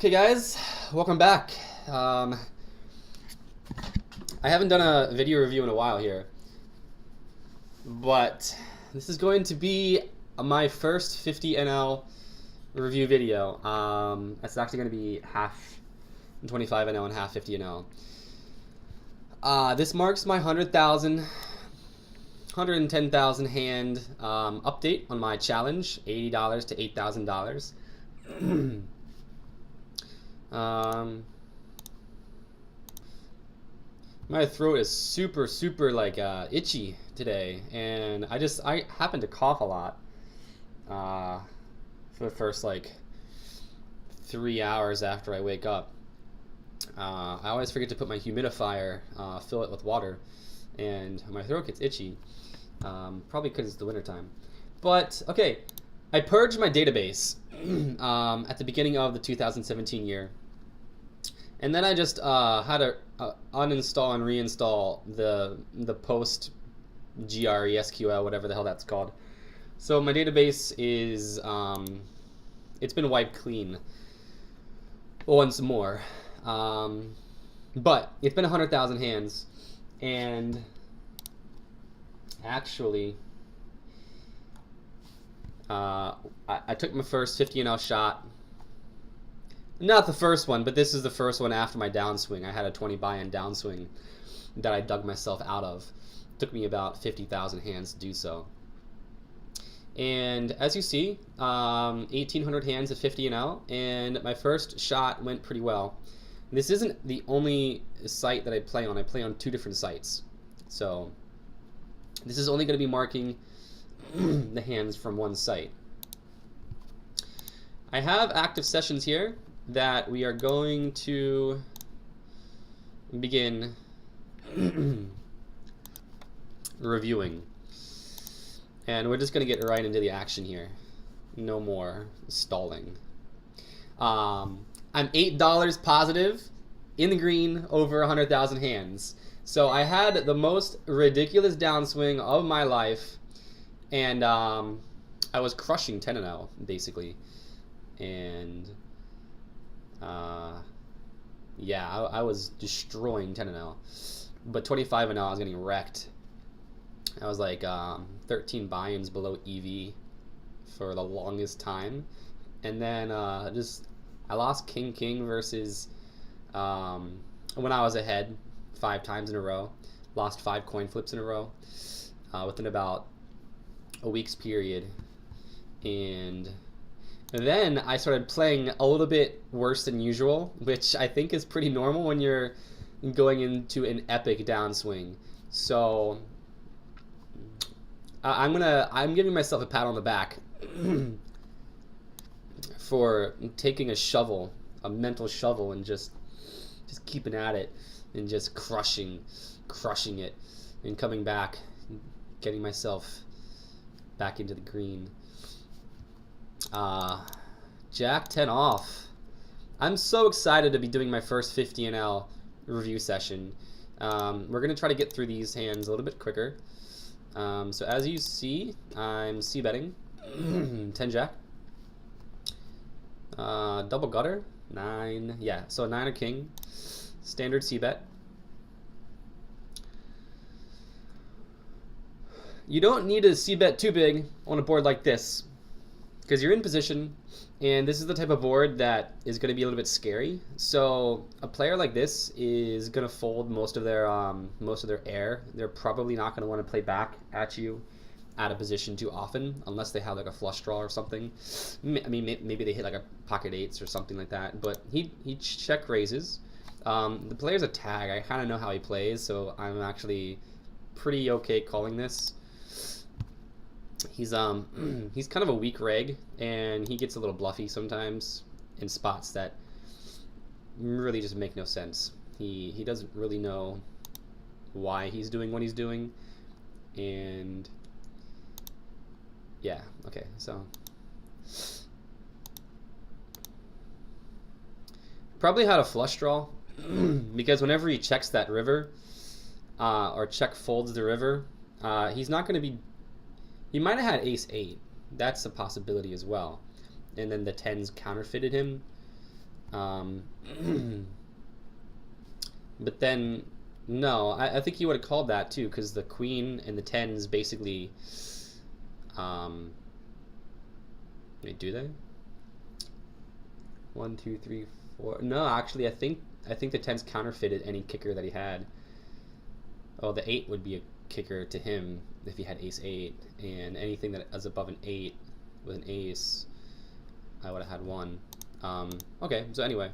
Okay, guys, welcome back. I haven't done a video review in a while here, but this is going to be my first 50 NL review video. It's actually going to be half 25 NL and half 50 NL. This marks my 110,000 hand update on my challenge, $80 to $8,000. My throat is super like itchy today, and I happen to cough a lot for the first like 3 hours after I wake up. I always forget to put my humidifier, fill it with water, and my throat gets itchy, probably because it's the wintertime. But okay, I purged my database at the beginning of the 2017 year. And then I just had to uninstall and reinstall the post GRE SQL, whatever the hell that's called. So my database is it's been wiped clean once more, but it's been 100,000 hands, and actually I took my first 50 NL shot. Not the first one, but this is the first one after my downswing. I had a 20 buy-in downswing that I dug myself out of. It took me about 50,000 hands to do so. And as you see, 1,800 hands at 50 NL, and my first shot went pretty well. This isn't the only site that I play on. I play on 2 different sites. So this is only going to be marking the hands from one site. I have active sessions here that we are going to begin reviewing, and we're just going to get right into the action here. No more stalling. I'm $8 positive in the green over 100,000 hands, so I had the most ridiculous downswing of my life, and I was crushing 10 NL basically, and yeah, I was destroying 10 NL, but 25 NL I was getting wrecked. I was like 13 buy-ins below EV for the longest time, and then I lost King versus when I was ahead 5 times in a row, lost 5 coin flips in a row within about a week's period, and then I started playing a little bit worse than usual, which I think is pretty normal when you're going into an epic downswing. So I'm giving myself a pat on the back for taking a shovel, a mental shovel, and just keeping at it and just crushing it and coming back, getting myself back into the green. Jack 10 off. I'm so excited to be doing my first 50 NL review session. We're going to try to get through these hands a little bit quicker. So as you see, I'm c-betting 10 Jack. Double gutter, 9. Yeah, so 9 or king. Standard c-bet. You don't need to c-bet too big on a board like this, because you're in position, and this is the type of board that is going to be a little bit scary. So a player like this is going to fold most of their air. They're probably not going to want to play back at you out of position too often, unless they have like a flush draw or something. I mean, maybe they hit like a pocket 8s or something like that. But he check raises. The player's a tag. I kind of know how he plays, so I'm actually pretty okay calling this. He's kind of a weak reg, and he gets a little bluffy sometimes in spots that really just make no sense. He doesn't really know why he's doing what he's doing, and yeah, okay, so probably had a flush draw because whenever he checks that river or check folds the river, he's not going to be. He might have had ace 8. That's a possibility as well. And then the 10s counterfeited him. Um, but then, no, I think he would have called that too, because the queen and the tens basically. Wait, do they? 1, 2, 3, 4. No, actually, I think the tens counterfeited any kicker that he had. Oh, the 8 would be a kicker to him if he had ace 8, and anything that is above an 8 with an ace, I would have had 1. Okay, so anyway.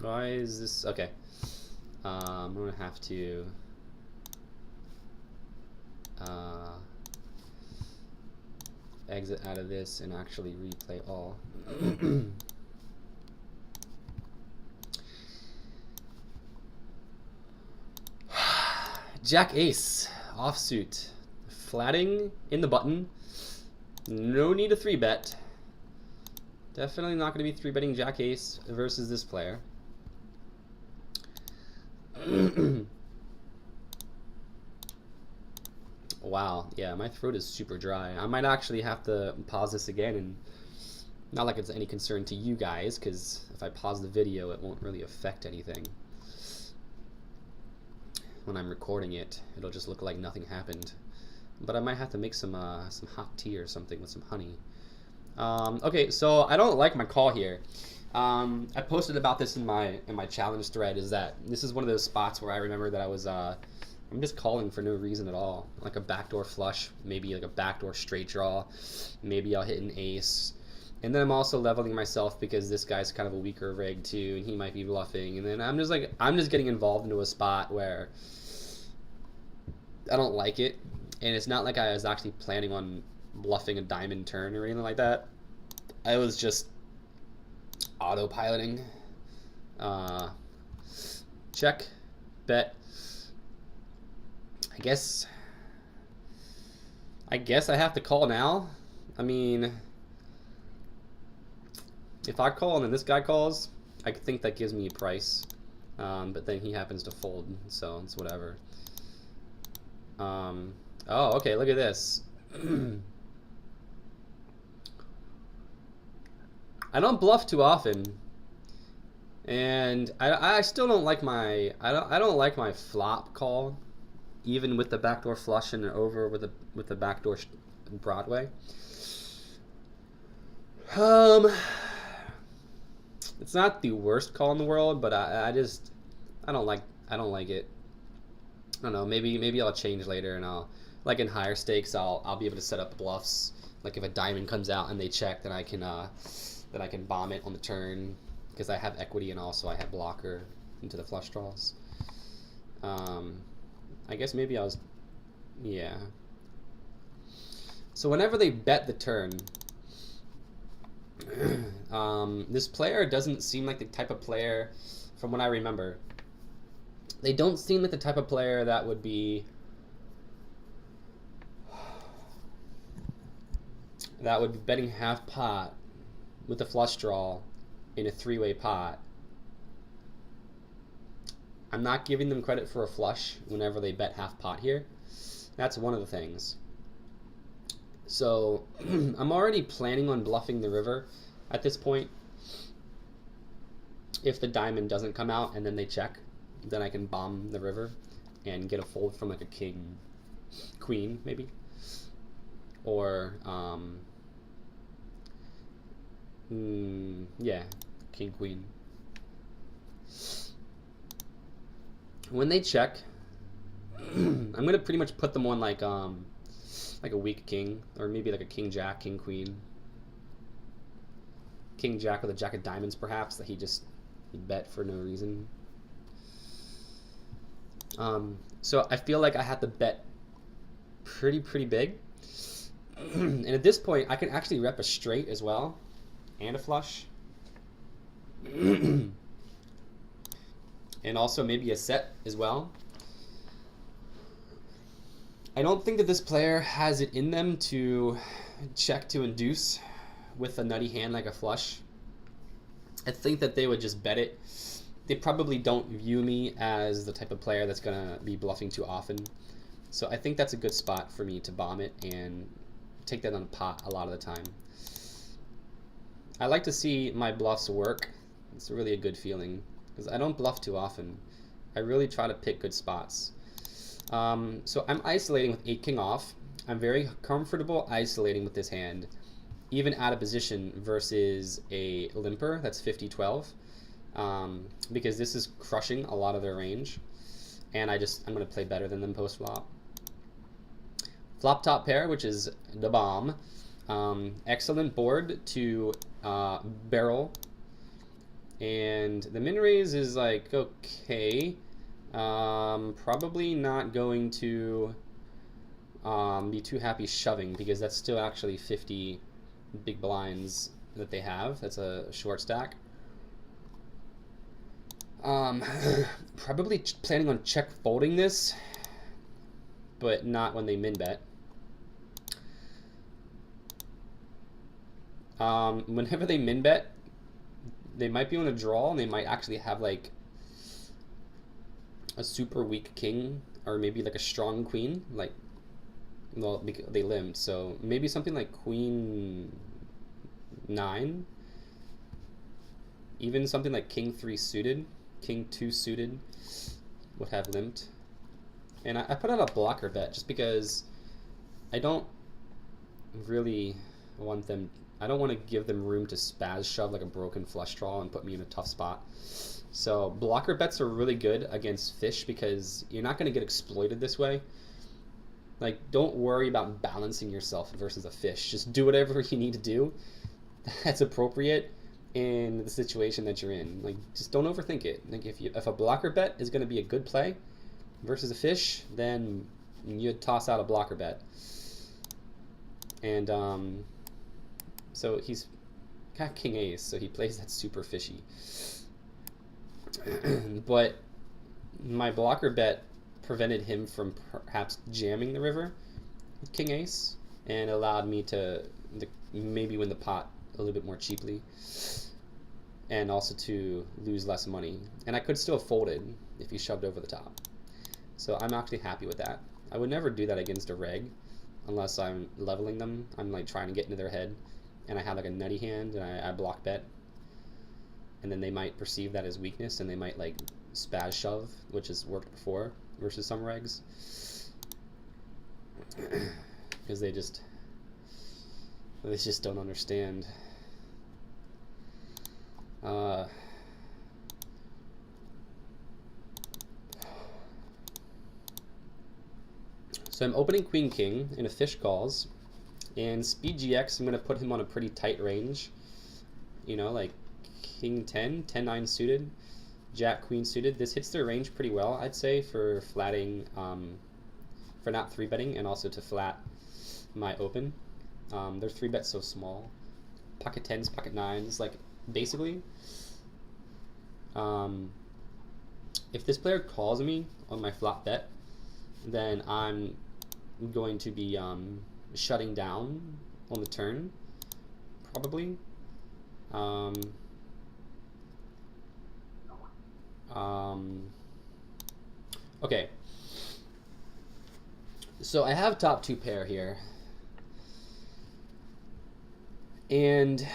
Why is this? Okay. I'm gonna have to exit out of this and actually replay all. Jack ace offsuit, flatting in the button. No need to 3-bet. Definitely not going to be 3-betting Jack ace versus this player. Wow, yeah, my throat is super dry. I might actually have to pause this again, and not like it's any concern to you guys, because if I pause the video, it won't really affect anything. When I'm recording it, it'll just look like nothing happened. But I might have to make some hot tea or something with some honey. Okay, so I don't like my call here. I posted about this in my challenge thread. Is that this is one of those spots where I remember that I was I'm just calling for no reason at all, like a backdoor flush, maybe like a backdoor straight draw, maybe I'll hit an ace. And then I'm also leveling myself because this guy's kind of a weaker rig too, and he might be bluffing. And then I'm just getting involved into a spot where I don't like it. And it's not like I was actually planning on bluffing a diamond turn or anything like that. I was just autopiloting. Check, bet. I guess I have to call now. I mean, if I call and then this guy calls, I think that gives me a price. But then he happens to fold, so it's whatever. Oh, okay, look at this. I don't bluff too often, and I still don't like my I don't like my flop call, even with the backdoor flush and over with the backdoor Broadway. It's not the worst call in the world, but I don't like it. I don't know. Maybe I'll change later, and I'll, like in higher stakes, I'll be able to set up bluffs. Like if a diamond comes out and they check, then I can bomb it on the turn because I have equity and also I have blocker into the flush draws. I guess maybe yeah. So whenever they bet the turn, this player doesn't seem like the type of player, from what I remember, they don't seem like the type of player that would be betting half pot with a flush draw in a 3-way pot. I'm not giving them credit for a flush whenever they bet half pot here. That's one of the things. So I'm already planning on bluffing the river at this point. If the diamond doesn't come out and then they check, then I can bomb the river and get a fold from like a king, queen maybe, or yeah, king, queen. When they check, I'm gonna pretty much put them on like a weak king, or maybe like a king jack, king queen, king jack with a jack of diamonds perhaps that he bet for no reason. So I feel like I have to bet pretty big, and at this point I can actually rep a straight as well and a flush. And also maybe a set as well. I don't think that this player has it in them to check to induce with a nutty hand like a flush. I think that they would just bet it. They probably don't view me as the type of player that's going to be bluffing too often. So I think that's a good spot for me to bomb it and take that on the pot a lot of the time. I like to see my bluffs work. It's really a good feeling because I don't bluff too often. I really try to pick good spots. So I'm isolating with 8 king off. I'm very comfortable isolating with this hand, even out of position versus a limper that's 50-12, because this is crushing a lot of their range, and I'm going to play better than them post flop. Flop top pair, which is the bomb. Excellent board to barrel, and the min raise is like okay. Probably not going to be too happy shoving because that's still actually 50 big blinds that they have. That's a short stack. Probably planning on check folding this, but not when they min bet. Whenever they min bet, they might be on a draw and they might actually have like a super weak king or maybe like a strong queen, like, well, they limbed, so maybe something like queen 9, even something like king 3 suited, king 2 suited would have limped. And I put out a blocker bet just because I don't really want them, I don't want to give them room to spaz shove like a broken flush draw and put me in a tough spot. So blocker bets are really good against fish because you're not going to get exploited this way. Like, don't worry about balancing yourself versus a fish. Just do whatever you need to do that's appropriate in the situation that you're in. Like, just don't overthink it. Like, if a blocker bet is going to be a good play versus a fish, then you toss out a blocker bet. And so he's got king ace, so he plays that super fishy. But my blocker bet prevented him from perhaps jamming the river with king ace and allowed me to maybe win the pot a little bit more cheaply and also to lose less money. And I could still have folded if he shoved over the top. So I'm actually happy with that. I would never do that against a reg unless I'm leveling them. I'm like trying to get into their head and I have like a nutty hand and I block bet. And then they might perceive that as weakness and they might like spaz shove, which has worked before versus some regs. Because they just don't understand. So I'm opening queen king in a fish calls, and speed GX I'm going to put him on a pretty tight range, you know, like king 10, 10-9 suited, jack queen suited. This hits their range pretty well, I'd say, for flatting, for not 3-betting and also to flat my open. Their 3-bet's so small. Pocket 10s, pocket 9s, like basically. If this player calls me on my flop bet, then I'm going to be shutting down on the turn, probably. Okay, so I have top 2 pair here, and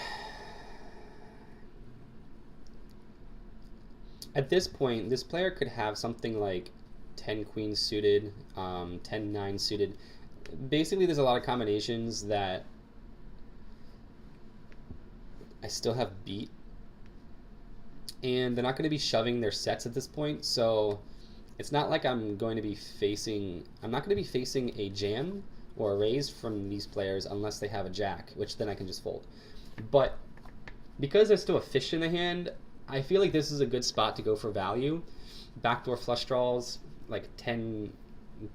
at this point this player could have something like 10 queen suited, 10-9 suited. Basically there's a lot of combinations that I still have beat, and they're not going to be shoving their sets at this point, so it's not like I'm not going to be facing a jam or a raise from these players unless they have a jack, which then I can just fold. But because there's still a fish in the hand, I feel like this is a good spot to go for value. Backdoor flush draws, like 10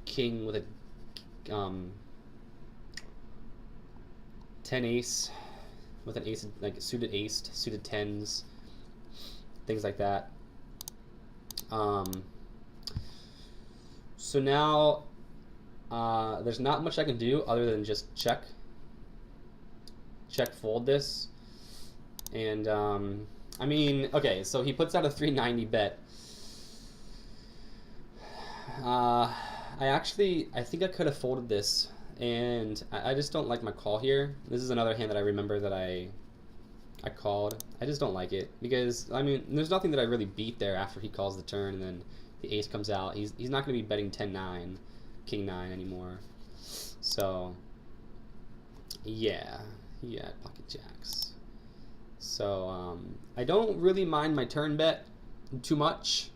king with a 10 ace with an ace, like suited ace, suited 10s, things like that. So now there's not much I can do other than just check fold this. And I mean, okay, so he puts out a 390 bet. I think I could have folded this, and I just don't like my call here. This is another hand that I remember that I I called. I just don't like it because, I mean, there's nothing that I really beat there after he calls the turn and then the ace comes out. He's not going to be betting 10-9, king 9 anymore. So, yeah, he had pocket jacks. So, I don't really mind my turn bet too much.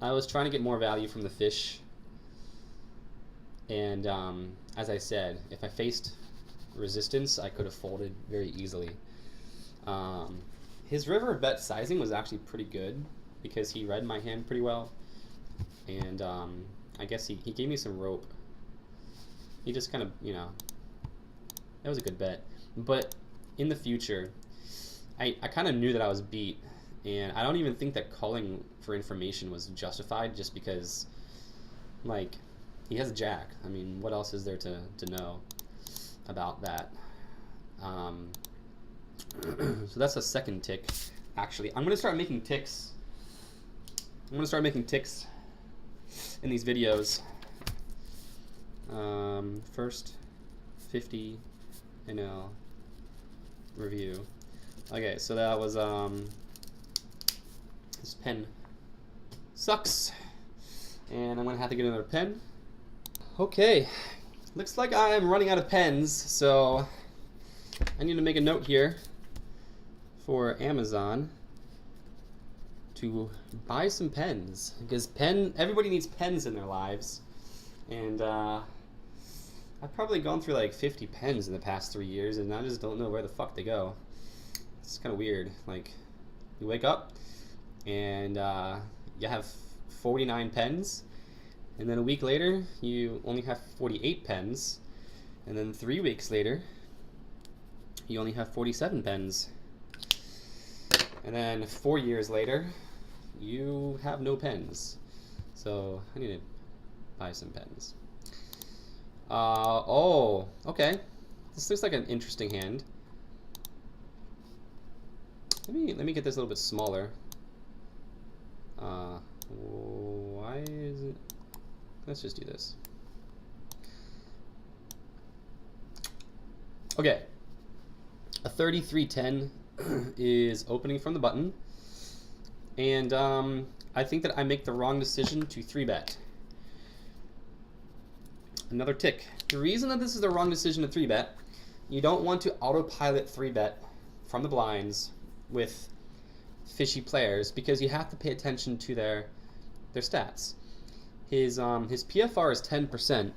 I was trying to get more value from the fish. And as I said, if I faced resistance, I could have folded very easily. His river bet sizing was actually pretty good because he read my hand pretty well. And I guess he gave me some rope. He just kind of, you know, that was a good bet. But in the future, I kind of knew that I was beat. And I don't even think that calling for information was justified just because, like, he has a jack. I mean, what else is there to know about that? So that's a second tick, actually. I'm going to start making ticks. I'm going to start making ticks in these videos. First, 50 NL review. Okay, so that was, this pen sucks. And I'm going to have to get another pen. Okay, looks like I am running out of pens, so I need to make a note here for Amazon to buy some pens, because everybody needs pens in their lives, and I've probably gone through like 50 pens in the past 3 years, and I just don't know where the fuck they go. It's kind of weird. Like, you wake up and you have 49 pens. And then a week later, you only have 48 pens. And then 3 weeks later, you only have 47 pens. And then 4 years later, you have no pens. So I need to buy some pens. Oh, okay. This looks like an interesting hand. Let me get this a little bit smaller. Why is it? Let's just do this. Okay. A 33-10 is opening from the button. And I think that I make the wrong decision to 3-bet. Another tick. The reason that this is the wrong decision to 3-bet, you don't want to autopilot 3-bet from the blinds with fishy players because you have to pay attention to their stats. His PFR is 10%.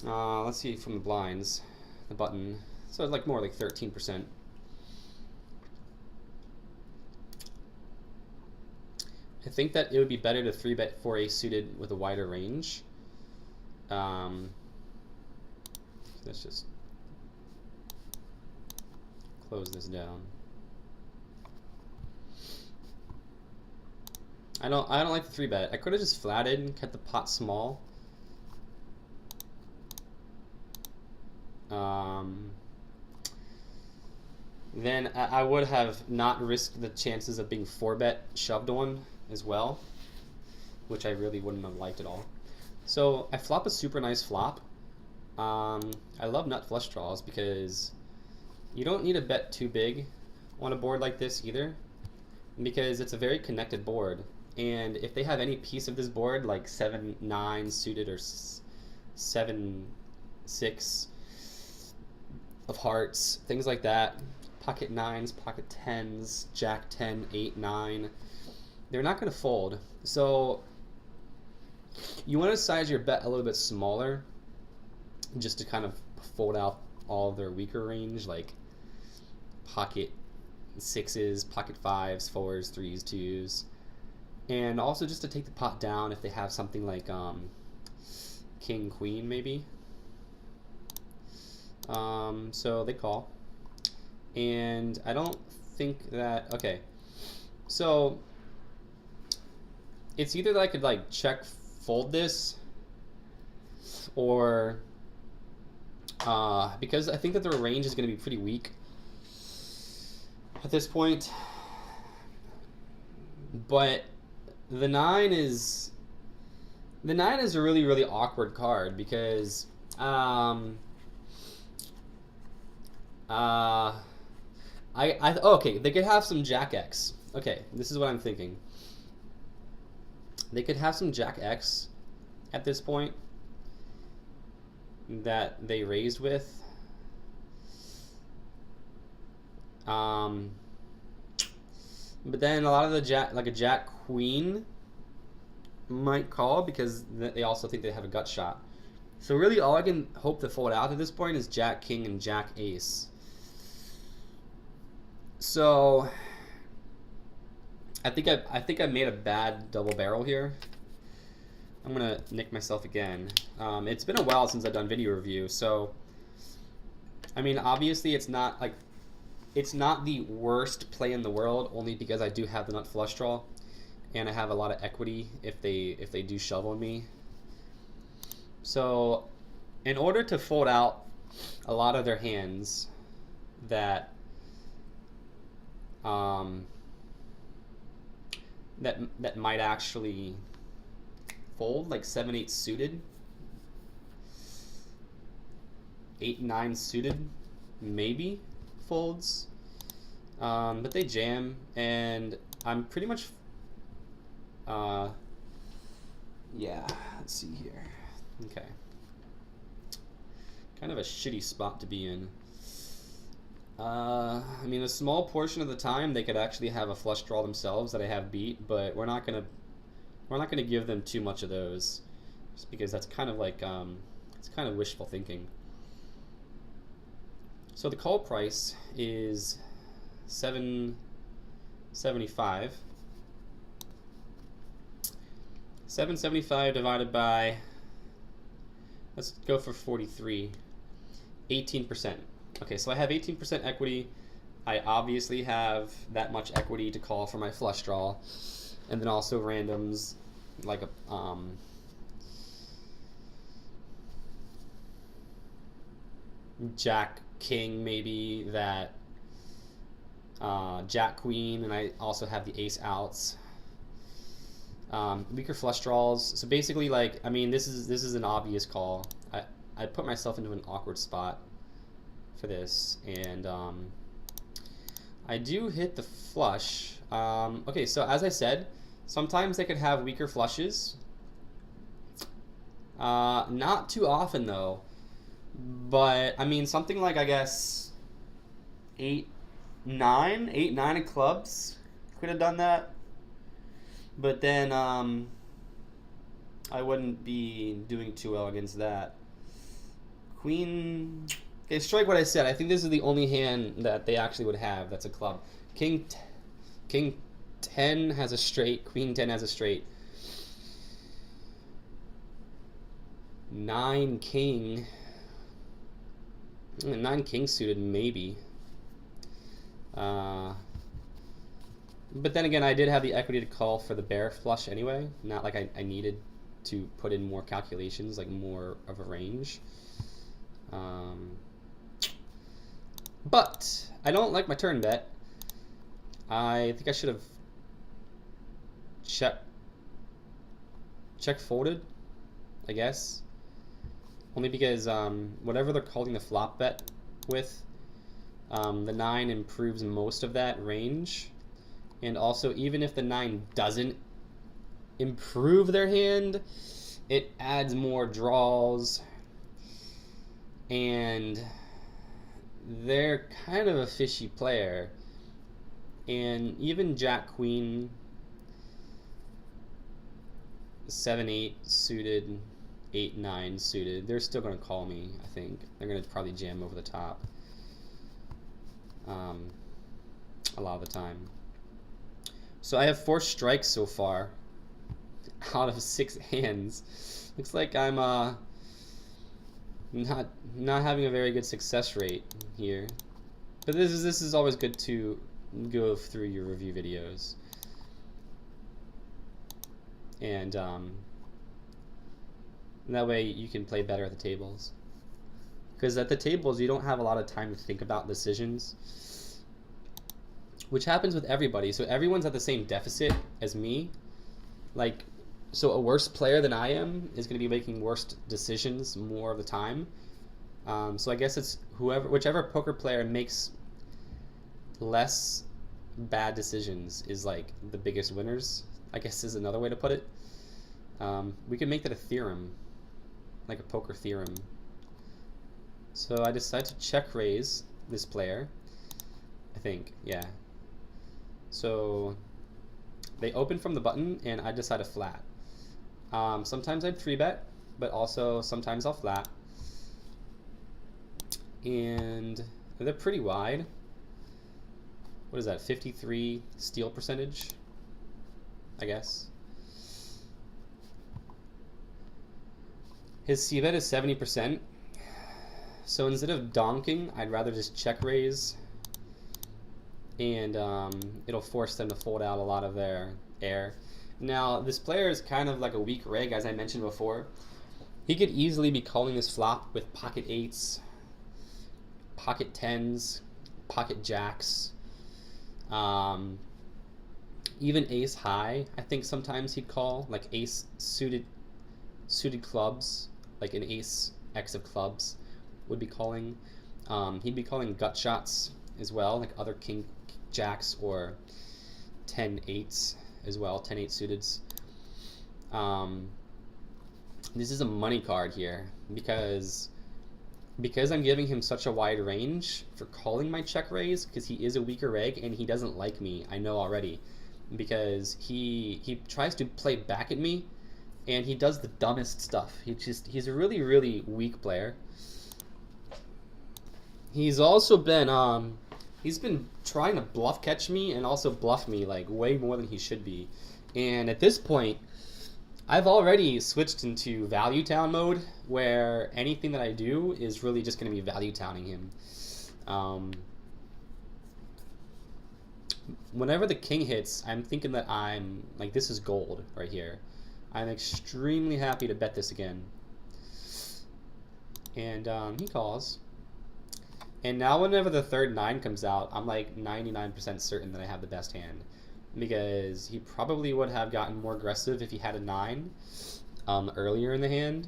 Let's see from the blinds, the button. So it's like more like 13%. I think that it would be better to 3-bet 4 ace suited with a wider range. Let's just close this down. I don't like the 3-bet. I could have just flatted and kept the pot small. Then I would have not risked the chances of being 4-bet shoved on as well, which I really wouldn't have liked at all. So I flop a super nice flop. I love nut flush draws because you don't need to bet too big on a board like this either, because it's a very connected board. And if they have any piece of this board, like 7-9 suited or 7-6 of hearts, things like that, pocket 9s, pocket 10s, jack 10, 8, 9, they're not going to fold. So you want to size your bet a little bit smaller just to kind of fold out all of their weaker range, like pocket 6s, pocket 5s, 4s, 3s, 2s. And also just to take the pot down if they have something like king, queen, maybe. So they call. And I don't think that... Okay. So it's either that I could like check fold this, or because I think that their range is going to be pretty weak at this point. But the 9 is The 9 is a really, really awkward card because okay, they could have some Jack X. Okay, this is what I'm thinking. They could have some Jack X at this point that they raised with. But then a lot of the Jack, like a Jack Queen, might call because they also think they have a gut shot. So really, all I can hope to fold out at this point is Jack King and Jack Ace. So I think I made a bad double barrel here. I'm gonna nick myself again. It's been a while since I've done video review, so I mean, obviously it's not the worst play in the world, only because I do have the nut flush draw, and I have a lot of equity if they do shovel me. So in order to fold out a lot of their hands that that might actually fold, like 7-8 suited, 8-9 suited maybe folds, but they jam, and I'm pretty much yeah, let's see here. Okay, kind of a shitty spot to be in. I mean, a small portion of the time they could actually have a flush draw themselves that I have beat, but we're not gonna give them too much of those, just because that's kind of like it's kind of wishful thinking. So the call price is $7.75. $7.75 divided by, let's go for 43. 18%. Okay, so I have 18% equity. I obviously have that much equity to call for my flush draw, and then also randoms like a Jack King maybe, that Jack Queen, and I also have the ace outs. Weaker flush draws. So basically, like, I mean, this is an obvious call. I put myself into an awkward spot for this, and I do hit the flush. Okay, so as I said, sometimes they could have weaker flushes. Not too often though, but I mean, something like, I guess 8-9 of clubs could have done that, but then I wouldn't be doing too well against that. Queen. Okay, strike what I said. I think this is the only hand that they actually would have that's a club. King 10 has a straight. Queen 10 has a straight. 9 king. 9 king suited maybe. But then again, I did have the equity to call for the bear flush anyway. Not like I needed to put in more calculations, like more of a range. But I don't like my turn bet. I think I should have check folded, I guess. Only because whatever they're calling the flop bet with, the 9 improves most of that range. And also, even if the 9 doesn't improve their hand, it adds more draws. And they're kind of a fishy player. And even Jack Queen, 7-8 suited, 8-9 suited, they're still going to call me, I think. They're going to probably jam over the top a lot of the time. So I have 4 strikes so far out of 6 hands. Looks like I'm not having a very good success rate here. But this is always good to go through your review videos. And that way you can play better at the tables. Because at the tables you don't have a lot of time to think about decisions, which happens with everybody. So everyone's at the same deficit as me. Like, So a worse player than I am is going to be making worse decisions more of the time. So I guess it's whichever poker player makes less bad decisions is like the biggest winners, I guess is another way to put it. We can make that a theorem, like a poker theorem. So I decide to check raise this player, I think, yeah. So they open from the button and I decide to flat. Sometimes I'd 3-bet, but also sometimes I'll flat. And they're pretty wide. What is that, 53 steal percentage, I guess. His c-bet is 70%. So instead of donking, I'd rather just check raise. And it'll force them to fold out a lot of their air. Now, this player is kind of like a weak reg, as I mentioned before. He could easily be calling this flop with pocket 8s, pocket 10s, pocket jacks, even ace high. I think sometimes he'd call, like ace suited clubs, like an ace x of clubs would be calling. He'd be calling gut shots as well, like other king jacks or 10-8s as well, 10-8 suiteds. This is a money card here because I'm giving him such a wide range for calling my check raise, because he is a weaker reg and he doesn't like me, I know already, because he tries to play back at me and he does the dumbest stuff. He's a really, really weak player. He's also been he's been trying to bluff catch me and also bluff me like way more than he should be. And at this point, I've already switched into value town mode, where anything that I do is really just going to be value towning him. Whenever the king hits, I'm thinking that I'm like, this is gold right here. I'm extremely happy to bet this again. And he calls. And now whenever the third 9 comes out, I'm like 99% certain that I have the best hand, because he probably would have gotten more aggressive if he had a 9 earlier in the hand.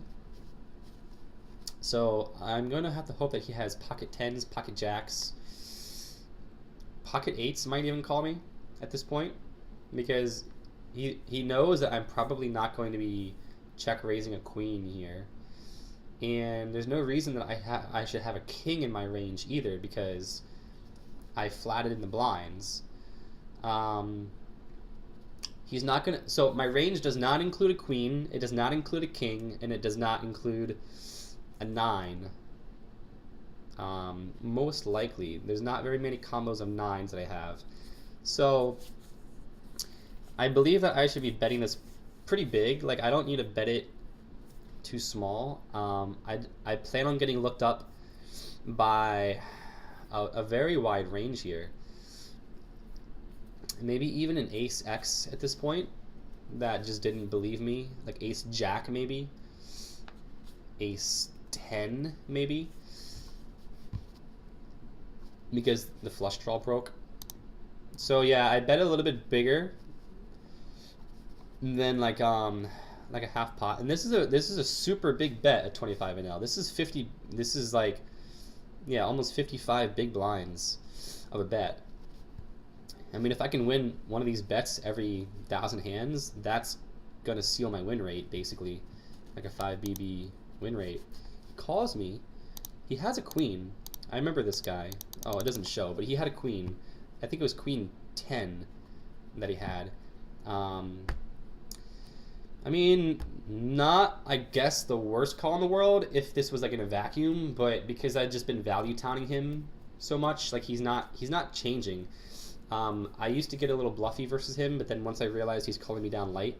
So I'm going to have to hope that he has pocket 10s, pocket jacks, pocket 8s might even call me at this point, because he knows that I'm probably not going to be check raising a queen here. And there's no reason that I should have a king in my range either, because I flatted in the blinds. He's not gonna. So my range does not include a queen. It does not include a king, and it does not include a 9. Most likely, there's not very many combos of 9s that I have. So I believe that I should be betting this pretty big. Like, I don't need to bet it too small. I plan on getting looked up by a very wide range here. Maybe even an ace X at this point that just didn't believe me. Like ace jack maybe. Ace 10 maybe. Because the flush draw broke. So yeah, I bet a little bit bigger than like a half pot. And this is a super big bet at 25 NL. This is 50. This is like, yeah, almost 55 big blinds of a bet. I mean, if I can win one of these bets every 1,000 hands, that's gonna seal my win rate basically, like a 5 BB win rate. He calls me. He has a queen. I remember this guy. Oh, it doesn't show, but he had a queen. I think it was queen 10 that he had. I mean, not, I guess, the worst call in the world if this was like in a vacuum, but because I'd just been value towning him so much, like he's not changing. I used to get a little bluffy versus him, but then once I realized he's calling me down light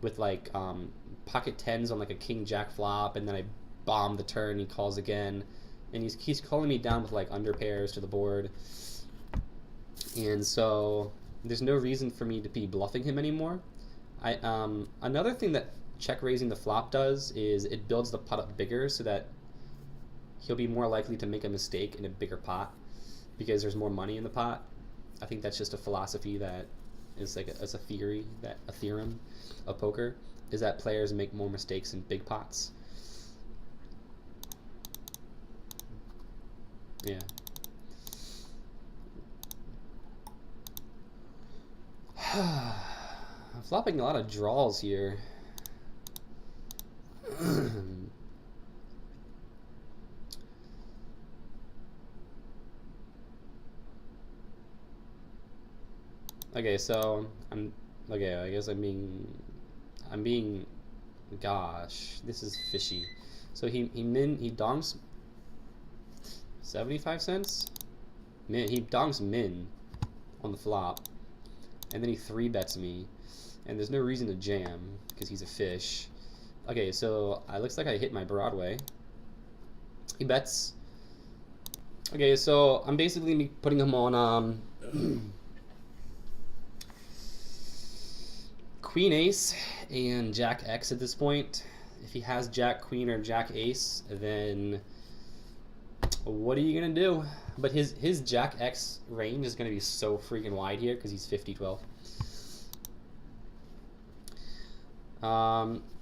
with like pocket 10s on like a king jack flop, and then I bomb the turn, he calls again, and he's calling me down with like under pairs to the board, and so there's no reason for me to be bluffing him anymore. Another thing that check raising the flop does is it builds the pot up bigger so that he'll be more likely to make a mistake in a bigger pot because there's more money in the pot. I think that's just a philosophy that is like it's a theory, that a theorem of poker. is that players make more mistakes in big pots. Yeah. I'm flopping a lot of draws here. Okay, so okay, I guess I'm being gosh, this is fishy. So he dongs 75 cents? He dongs min on the flop. And then he 3-bets me. And there's no reason to jam because he's a fish. Okay, so it looks like I hit my Broadway. He bets. Okay, so I'm basically putting him on Queen Ace and Jack X at this point. If he has Jack Queen or Jack Ace, then what are you gonna do? But his Jack X range is gonna be so freaking wide here because he's 50-12.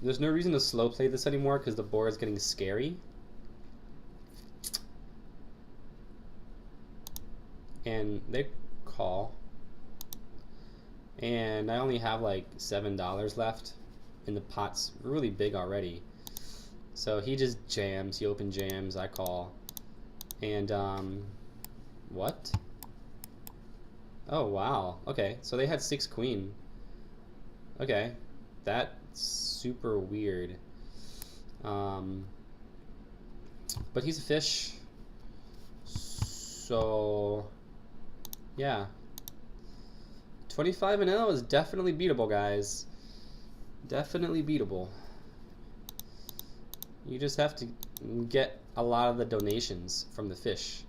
There's no reason to slow play this anymore because the board is getting scary. And they call. And I only have like $7 left. And the pot's really big already. So he just jams. He open jams. I call. And, what? Oh, wow. Okay, so they had 6 queen. Okay. That's super weird. But he's a fish. So, yeah. 25-0 is definitely beatable, guys. Definitely beatable. You just have to get a lot of the donations from the fish.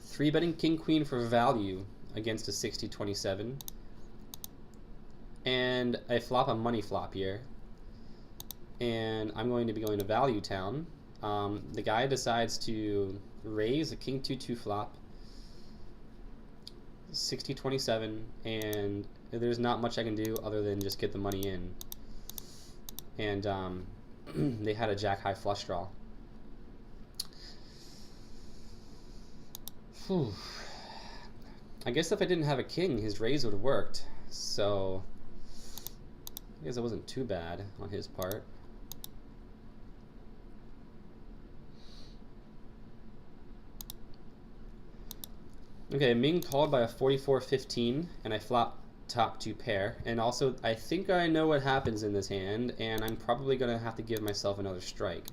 3-betting king queen for value against a 60-27. And I flop a money flop here. And I'm going to be going to value town. The guy decides to raise a king 2-2 flop. 60-27, and there's not much I can do other than just get the money in. And they had a jack high flush draw. Whew. I guess if I didn't have a king, his raise would have worked. So I guess it wasn't too bad on his part. Okay, I'm being called by a 44-15, and I flop top 2 pair. And also, I think I know what happens in this hand, and I'm probably going to have to give myself another strike.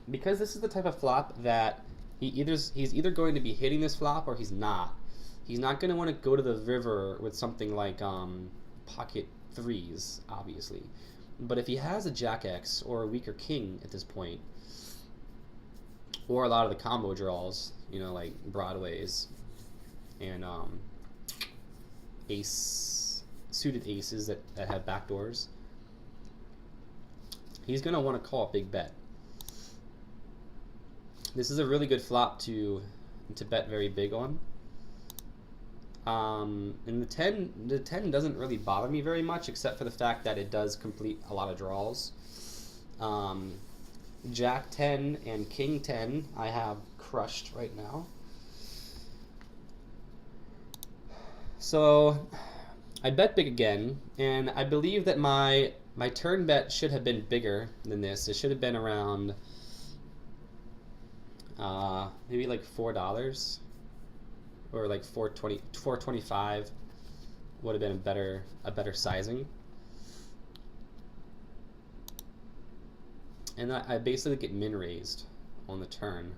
Because this is the type of flop that he's either going to be hitting this flop or he's not. He's not going to want to go to the river with something like pocket 3s, obviously. But if he has a Jack X or a weaker king at this point, or a lot of the combo draws, you know, like Broadways and suited aces that have backdoors, he's going to want to call a big bet. This is a really good flop to bet very big on. And the 10 doesn't really bother me very much, except for the fact that it does complete a lot of draws. Jack 10 and King 10 I have crushed right now. So I bet big again, and I believe that my turn bet should have been bigger than this. It should have been around maybe like $4 or like $4.25 would have been a better sizing. And I basically get min raised on the turn.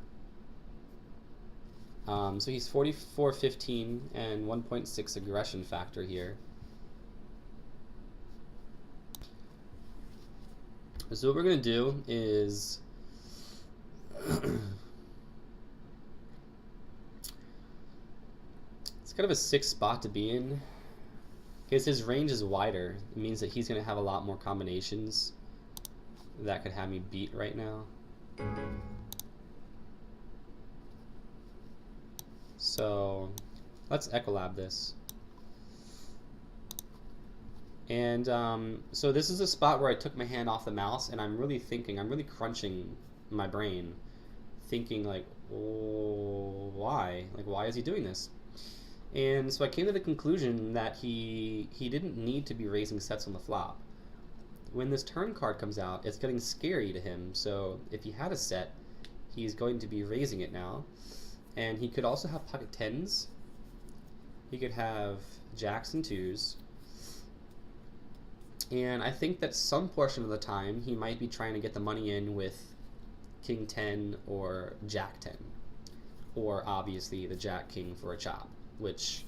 So he's 44-15 and 1.6 aggression factor here. So what we're going to do is it's kind of a sick spot to be in because his range is wider. It means that he's going to have a lot more combinations that could have me beat right now. So let's Ecolab this. And so this is a spot where I took my hand off the mouse, and I'm really thinking, I'm really crunching my brain, thinking like, oh, why? Like, why is he doing this? And so I came to the conclusion that he didn't need to be raising sets on the flop. When this turn card comes out, it's getting scary to him. So if he had a set, he's going to be raising it now. And he could also have pocket tens. He could have jacks and twos. And I think that some portion of the time he might be trying to get the money in with king 10 or jack 10. Or obviously the jack king for a chop, which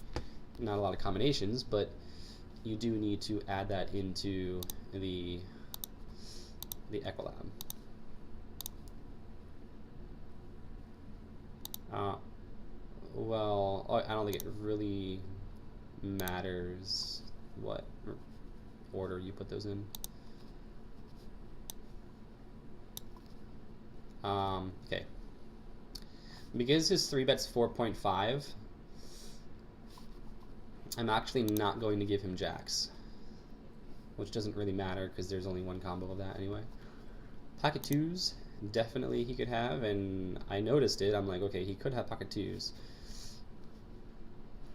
not a lot of combinations, but you do need to add that into the Equilab. Well, I don't think it really matters what order you put those in. Okay. Because his 3-bet's 4.5, I'm actually not going to give him jacks, which doesn't really matter because there's only one combo of that anyway. Pocket twos, definitely he could have, and I noticed it. I'm like, okay, he could have pocket twos.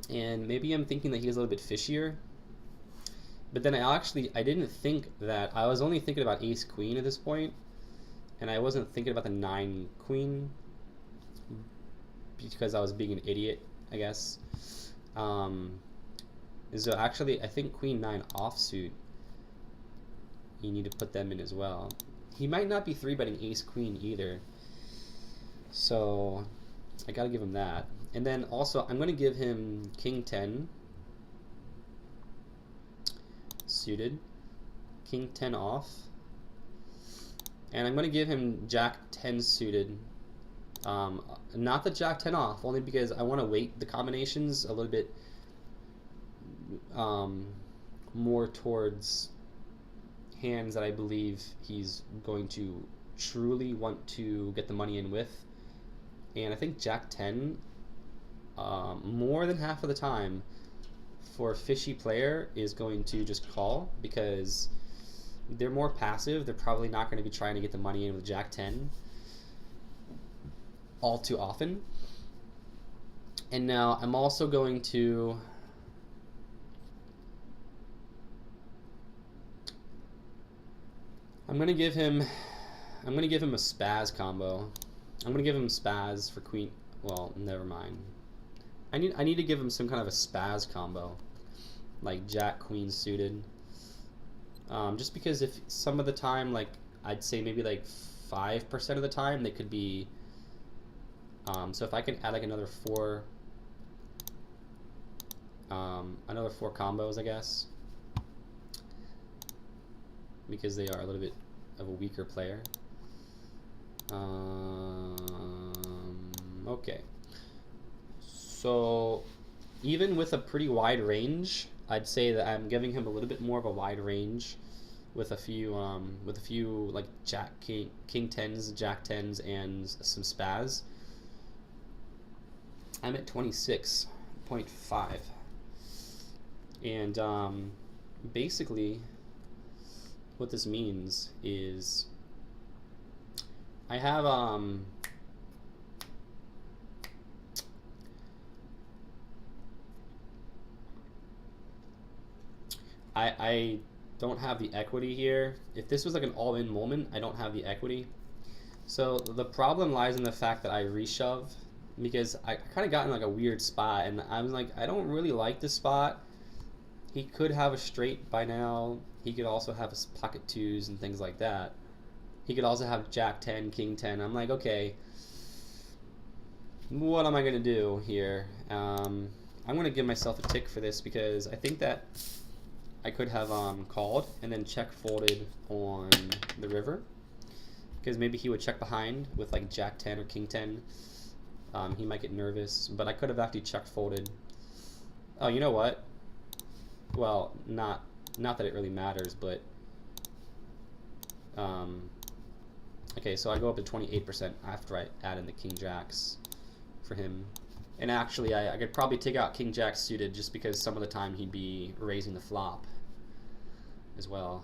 And maybe I'm thinking that he's a little bit fishier, but then I didn't think that. I was only thinking about ace queen at this point, and I wasn't thinking about the 9 queen because I was being an idiot, I guess. So actually, I think queen 9 offsuit, you need to put them in as well. He might not be 3-betting ace queen either, so I gotta give him that. And then also, I'm gonna give him king 10 suited, king 10 off, and I'm gonna give him jack 10 suited. Not the jack 10 off, only because I want to weight the combinations a little bit more towards hands that I believe he's going to truly want to get the money in with. And I think jack 10, more than half of the time, for a fishy player, is going to just call because they're more passive. They're probably not going to be trying to get the money in with jack 10 all too often. And now I'm also going to I'm gonna give him a spaz combo. I'm gonna give him spaz for queen. Well, never mind. I need to give him some kind of a spaz combo, like jack queen suited. Just because if some of the time, like I'd say maybe like 5% of the time, they could be. So if I can add like another 4 combos, I guess, because they are a little bit of a weaker player. Okay. So even with a pretty wide range, I'd say that I'm giving him a little bit more of a wide range with a few like jack king 10s, jack 10s, and some spaz. I'm at 26.5. And basically what this means is I have I don't have the equity here. If this was like an all-in moment, I don't have the equity. So the problem lies in the fact that I reshove, because I kind of got in like a weird spot, and I was like, I don't really like this spot. He could have a straight by now. He could also have his pocket twos and things like that. He could also have jack 10, king 10. I'm like, okay, what am I going to do here? I'm going to give myself a tick for this because I think that I could have called and then check folded on the river, because maybe he would check behind with like jack 10 or king 10. He might get nervous, but I could have actually check folded. Oh, you know what? Well, not that it really matters, but okay, so I go up to 28% after I add in the king jacks for him. And actually, I could probably take out king jack suited just because some of the time he'd be raising the flop. as well.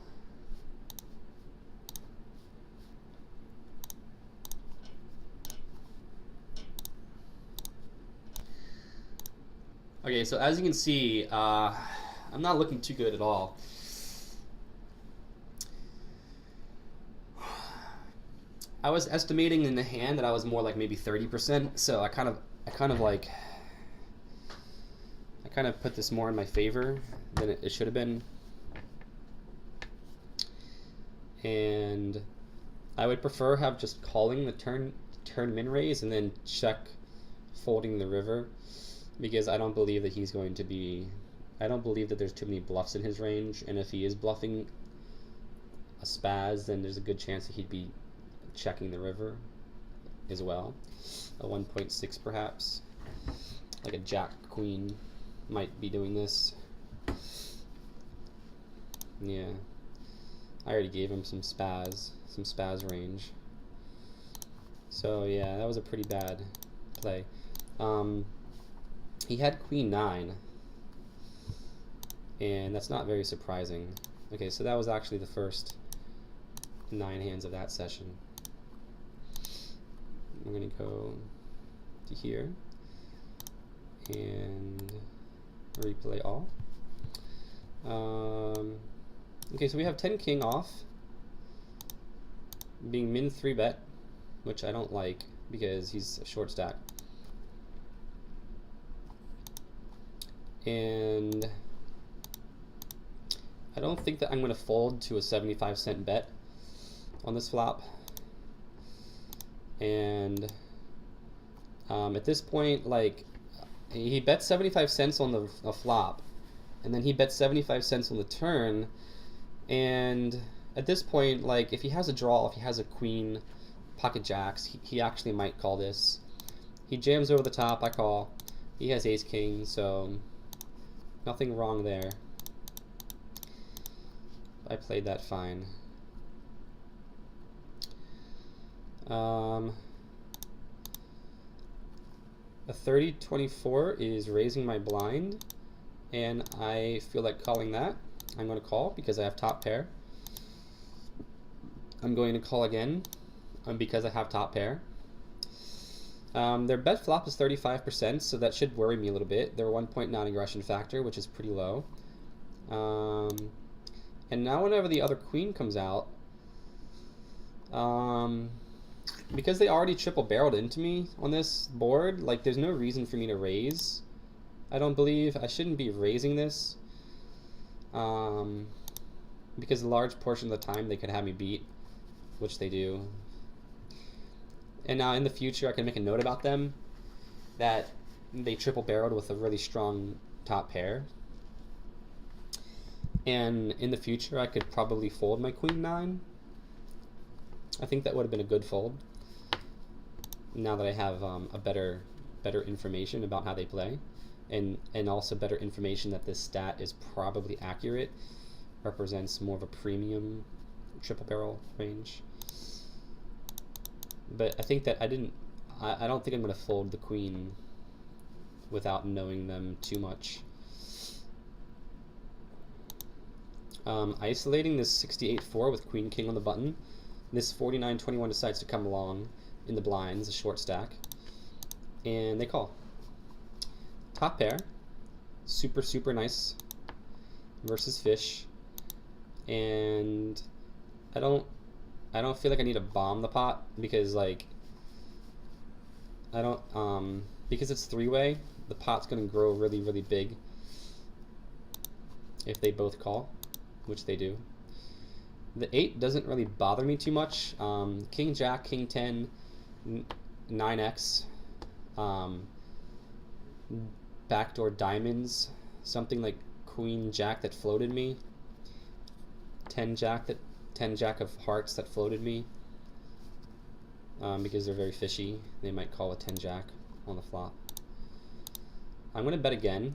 Okay, so as you can see, I'm not looking too good at all. I was estimating in the hand that I was more like maybe 30%, so I kind of put this more in my favor than it should have been. And I would prefer have just calling the turn min raise and then check folding the river, because I don't believe that he's going to be, I don't believe that there's too many bluffs in his range, and if he is bluffing a spaz, then there's a good chance that he'd be checking the river as well. A 1.6 perhaps, like a jack queen might be doing this. Yeah, I already gave him some spaz range. So yeah, that was a pretty bad play. He had queen 9, and that's not very surprising. Okay, so that was actually the first 9 hands of that session. We're gonna go to here and replay all. Okay, so we have 10 king off, being min 3 bet, which I don't like because he's a short stack. And I don't think that I'm going to fold to a 75-cent bet on this flop. And at this point, like, he bet 75 cents on the flop, and then he bet 75 cents on the turn. And at this point, like, if he has a draw, if he has a queen, pocket jacks, he actually might call this. He jams over the top, I call. He has ace king, so nothing wrong there. I played that fine. A 30-24 is raising my blind, and I feel like calling that. I'm going to call because I have top pair. I'm going to call again because I have top pair. Their bet flop is 35%, so that should worry me a little bit. Their 1-point non-aggression factor, which is pretty low. And now whenever the other queen comes out, because they already triple barreled into me on this board, like, there's no reason for me to raise. I don't believe I shouldn't be raising this, because a large portion of the time they could have me beat, which they do. And now in the future, I can make a note about them that they triple barreled with a really strong top pair. And in the future, I could probably fold my queen 9. I think that would have been a good fold, now that I have a better information about how they play, and also better information that this stat is probably accurate, represents more of a premium triple barrel range. But I think that I don't think I'm going to fold the queen without knowing them too much. Isolating this 68-4 with queen king on the button. This 49-21 decides to come along in the blinds, a short stack, and they call. Top pair, super nice versus fish, and I don't feel like I need to bomb the pot, because, like, because it's three-way, the pot's gonna grow really big if they both call, which they do. The 8 doesn't really bother me too much. King Jack, King 10, 9x, backdoor diamonds, something like Queen Jack that floated me, 10 Jack of hearts that floated me, because they're very fishy. They might call a 10 Jack on the flop. I'm going to bet again,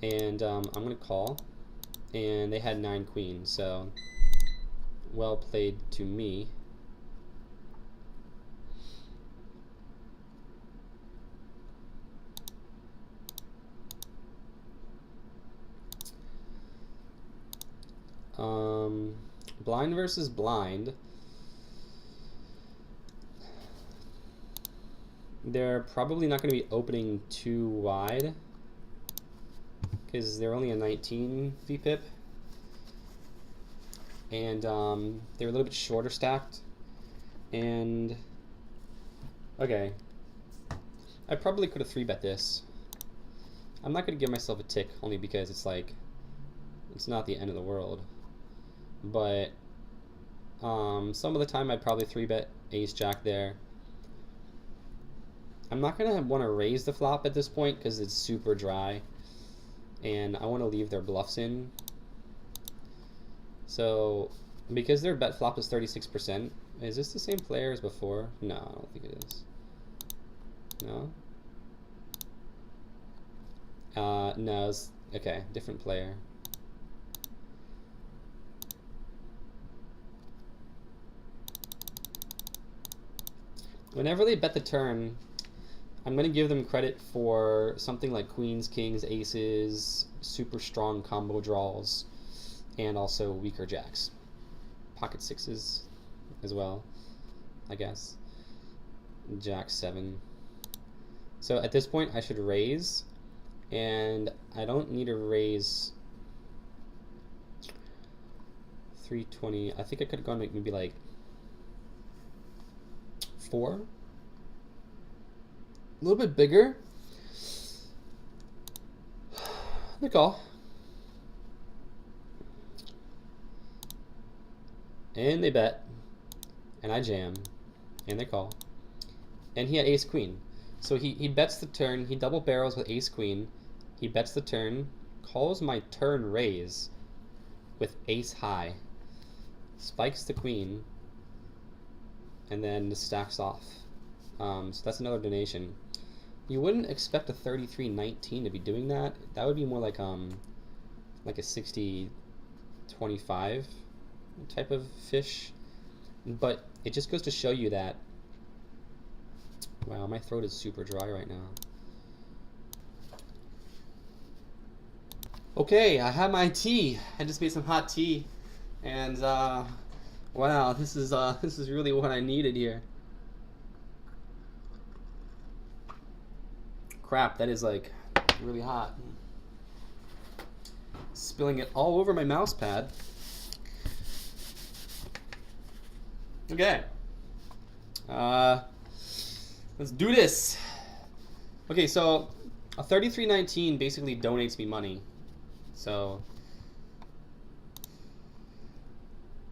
and I'm going to call. And they had 9 queens, so well played to me. Blind versus blind. They're probably not going to be opening too wide because they're only a 19 VPIP. And they're a little bit shorter stacked. And okay, I probably could have 3-bet this. I'm not going to give myself a tick only because it's like, it's not the end of the world. But some of the time I'd probably 3-bet ace jack there. I'm not going to want to raise the flop at this point because it's super dry. And I want to leave their bluffs in. So, because their bet flop is 36%, is this the same player as before? No, I don't think it is. No? No, it's, okay, different player. Whenever they bet the turn, I'm going to give them credit for something like queens, kings, aces, super strong combo draws, and also weaker jacks. Pocket sixes as well, I guess. Jack 7. So at this point I should raise, and I don't need to raise 320. I think I could have gone maybe like 4. A little bit bigger. The call. And they bet. And I jam. And they call. And he had ace queen. So he bets the turn. He double barrels with ace queen. He bets the turn. Calls my turn raise with ace high. Spikes the queen. And then stacks off. So that's another donation. You wouldn't expect a 33-19 to be doing that. That would be more like a 60-25 type of fish. But it just goes to show you that. Wow, my throat is super dry right now. Okay, I have my tea. I just made some hot tea, and wow, this is really what I needed here. Crap, that is like really hot. Spilling it all over my mouse pad. Okay. Let's do this. Okay, so a 33-19 basically donates me money. So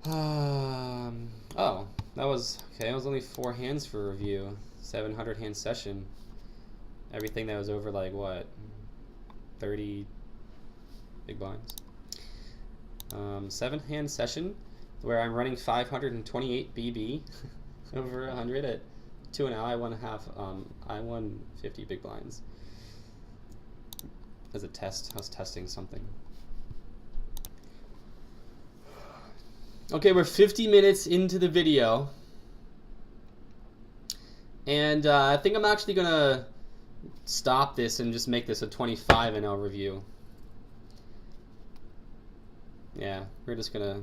oh, that was okay. It was only 4 hands for review. 700 hand session. Everything that was over like what, 30 big blinds. 7 hand session where I'm running 528 BB over 100 at 2-0. I won 50 big blinds as a test. I was testing something. Okay, we're 50 minutes into the video, and I think I'm actually gonna stop this and just make this a 25-0 review. Yeah, we're just gonna